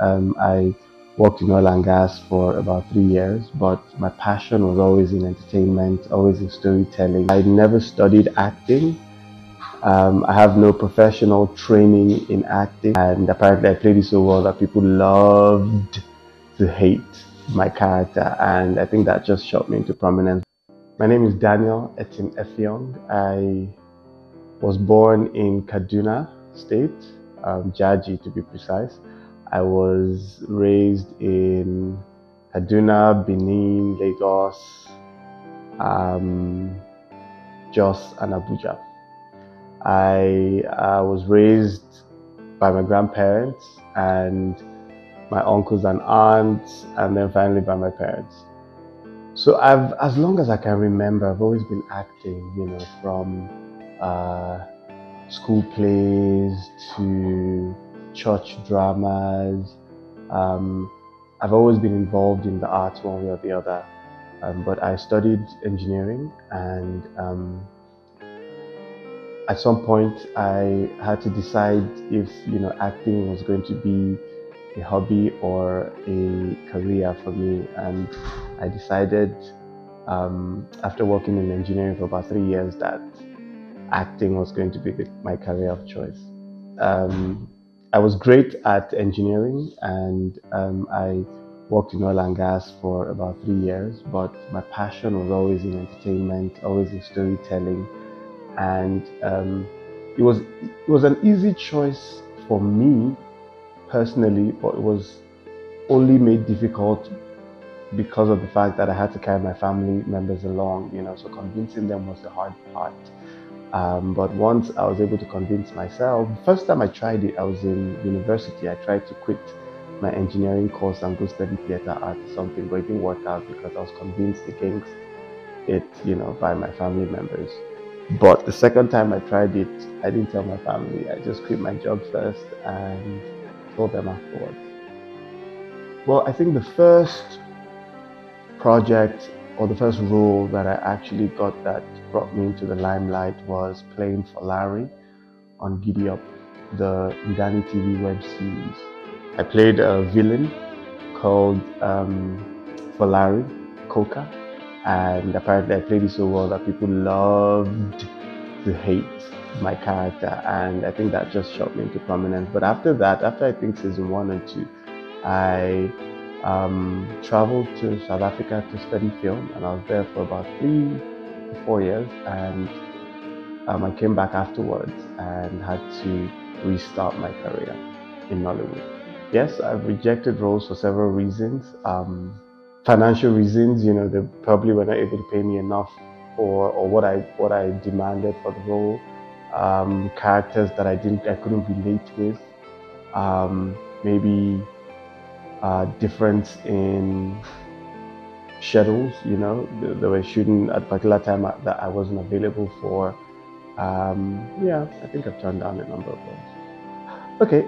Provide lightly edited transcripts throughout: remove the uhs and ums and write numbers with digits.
I worked in oil and gas for about 3 years, but my passion was always in entertainment, always in storytelling. I never studied acting. I have no professional training in acting, and apparently I played it so well that people loved to hate my character, and I think that just shot me into prominence. My name is Daniel Effiong. I was born in Kaduna State, Jaji to be precise. I was raised in Kaduna, Benin, Lagos, um, Jos, and Abuja. I was raised by my grandparents and my uncles and aunts, and then finally by my parents. So as long as I can remember, I've always been acting, from uh, school plays to church dramas. Um, I've always been involved in the arts one way or the other. But I studied engineering, and at some point I had to decide if acting was going to be a hobby or a career for me, and I decided after working in engineering for about 3 years that acting was going to be my career of choice. Um, I was great at engineering, and I worked in oil and gas for about 3 years, but my passion was always in entertainment, always in storytelling, and it was an easy choice for me personally, but it was only made difficult because of the fact that I had to carry my family members along, so convincing them was the hard part. But once I was able to convince myself, first time I tried it, I was in university. I tried to quit my engineering course and go study theater art or something, but it didn't work out because I was convinced against it, by my family members. But the second time I tried it, I didn't tell my family. I just quit my job first and told them afterwards. Well, I think the first project or the first role that I actually got that brought me into the limelight was playing for Larry on Giddy Up, the Ngani TV web series. I played a villain called Larry Coca, and apparently I played it so well that people loved to hate my character, and I think that just shot me into prominence. But after that, after I think season 1 and 2, I traveled to South Africa to study film, and I was there for about 3 to 4 years, and I came back afterwards and had to restart my career in Nollywood. Yes, I've rejected roles for several reasons. Financial reasons, they probably were not able to pay me enough or what I demanded for the role. Characters that I couldn't relate with. Maybe difference in schedules. They were shooting at a particular time that I wasn't available for. Yeah, I think I've turned down a number of those. Okay.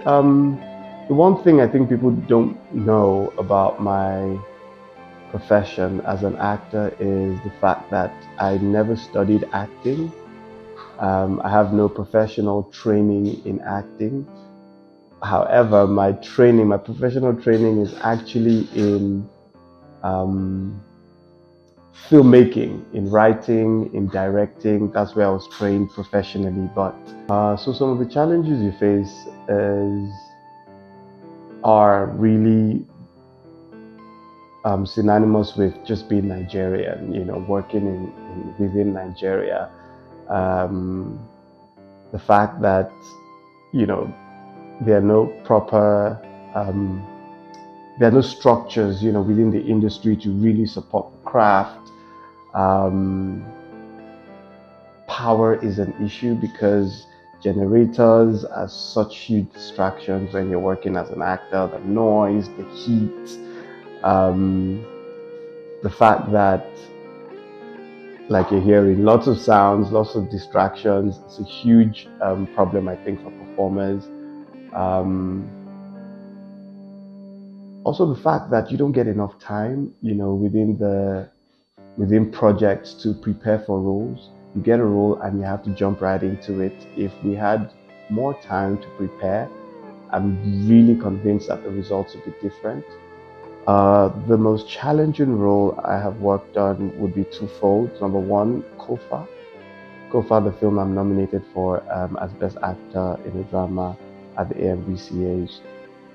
The one thing I think people don't know about my profession as an actor is the fact that I never studied acting. I have no professional training in acting. However, my professional training is actually in filmmaking, in writing, in directing. That's where I was trained professionally. But so some of the challenges you face are really synonymous with just being Nigerian, working within Nigeria. The fact that, there are no proper, there are no structures, within the industry to really support the craft. Power is an issue because generators are such huge distractions when you're working as an actor. The noise, the heat, the fact that, like, you're hearing lots of sounds, lots of distractions. It's a huge problem, I think, for performers. Also, the fact that you don't get enough time, within projects to prepare for roles. You get a role and you have to jump right into it. If we had more time to prepare, I'm really convinced that the results will be different. The most challenging role I have worked on would be twofold. Number one, Kofa. Kofa, the film I'm nominated for as Best Actor in a Drama at the AMVCAs.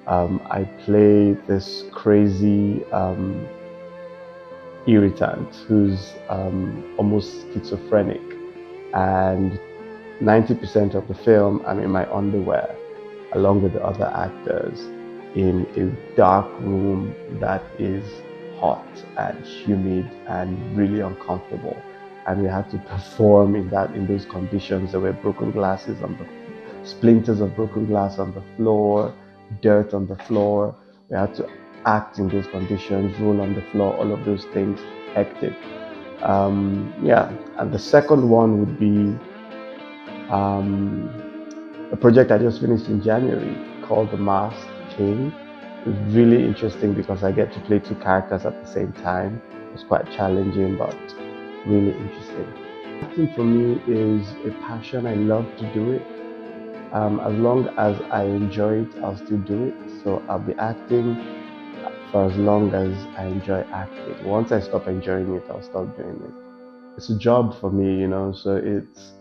I play this crazy irritant who's almost schizophrenic, and 90% of the film I'm in my underwear along with the other actors in a dark room that is hot and humid and really uncomfortable. And we had to perform in those conditions. There were broken glasses on the splinters of broken glass on the floor, dirt on the floor. We had to act in those conditions, roll on the floor, all of those things, hectic. Yeah, and the second one would be a project I just finished in January called The Masked King. It was really interesting because I get to play two characters at the same time. It was quite challenging, but really interesting. Acting for me is a passion. I love to do it. As long as I enjoy it, I'll still do it. So I'll be acting for as long as I enjoy acting. Once I stop enjoying it, I'll stop doing it. It's a job for me, so it's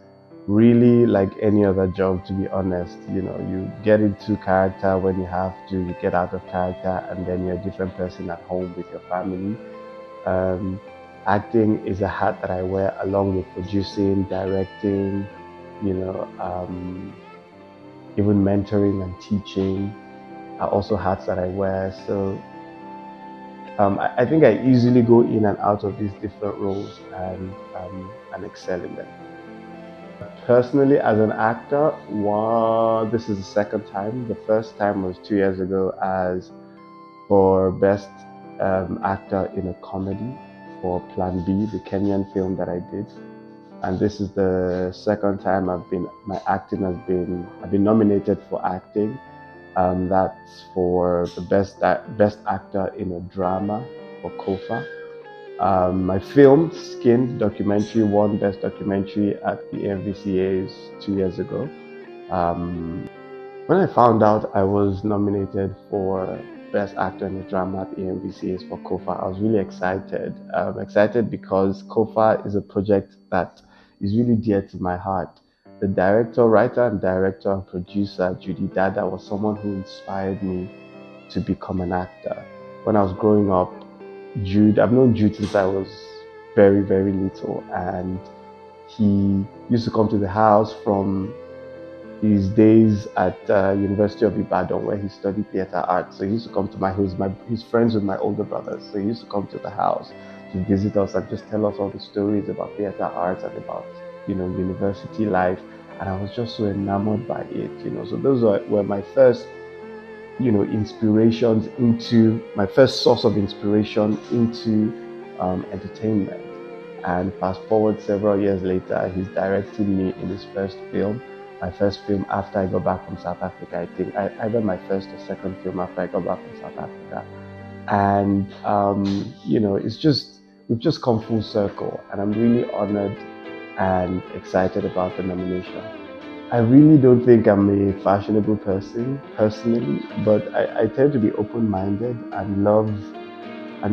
really like any other job, to be honest. You get into character when you have to, you get out of character, and then you're a different person at home with your family. Um, Acting is a hat that I wear along with producing, directing, you know, um, even mentoring and teaching are also hats that I wear. So I think I easily go in and out of these different roles and excel in them. Personally, as an actor, this is the second time. The first time was 2 years ago as for Best Actor in a Comedy for Plan B, the Kenyan film that I did. And this is the second time I've been nominated for acting. That's for the best actor in a drama for Kofa. My film, Skin documentary, won Best Documentary at the MVCAs 2 years ago. When I found out I was nominated for Best Actor in a Drama at the MVCAs for Kofa, I was really excited. Excited because Kofa is a project that is really dear to my heart. The writer and director and producer, Judy Dada, was someone who inspired me to become an actor. When I was growing up, I've known Jude since I was very, very little, and he used to come to the house from his days at University of Ibadan, where he studied theatre arts. So he used to come to he's friends with my older brothers. So he used to come to the house to visit us and just tell us all the stories about theatre arts and about, university life. And I was just so enamored by it, So those were my first my first source of inspiration into entertainment. And fast forward several years later, he's directing me in his first film, my first film after I got back from South Africa. I think either my first or second film after I got back from South Africa. And we've just come full circle, and I'm really honored and excited about the nomination. I really don't think I'm a fashionable person personally, but I tend to be open-minded and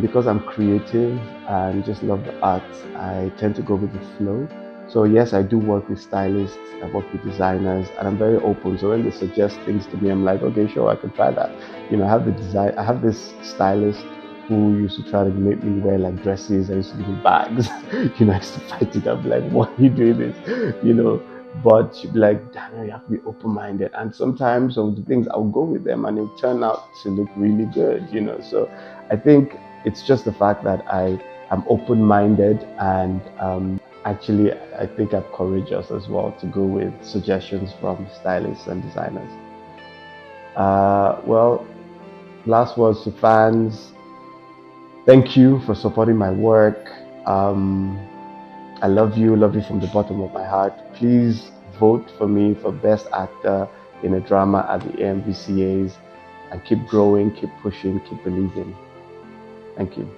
because I'm creative and just love the arts, I tend to go with the flow. So yes, I do work with stylists, I work with designers, and I'm very open. So when they suggest things to me, I'm like, okay, sure, I can try that. I have this stylist who used to try to make me wear like dresses. I used to give me bags. I used to fight it up like, why are you doing this? But she'd be like, Daniel, you have to be open-minded. And sometimes some of the things I'll go with them and it'll turn out to look really good, So I think it's just the fact that I am open-minded and actually I think I'm courageous as well to go with suggestions from stylists and designers. Well, last words to fans. Thank you for supporting my work. I love you from the bottom of my heart. Please vote for me for Best Actor in a Drama at the AMVCAs, and keep growing, keep pushing, keep believing. Thank you.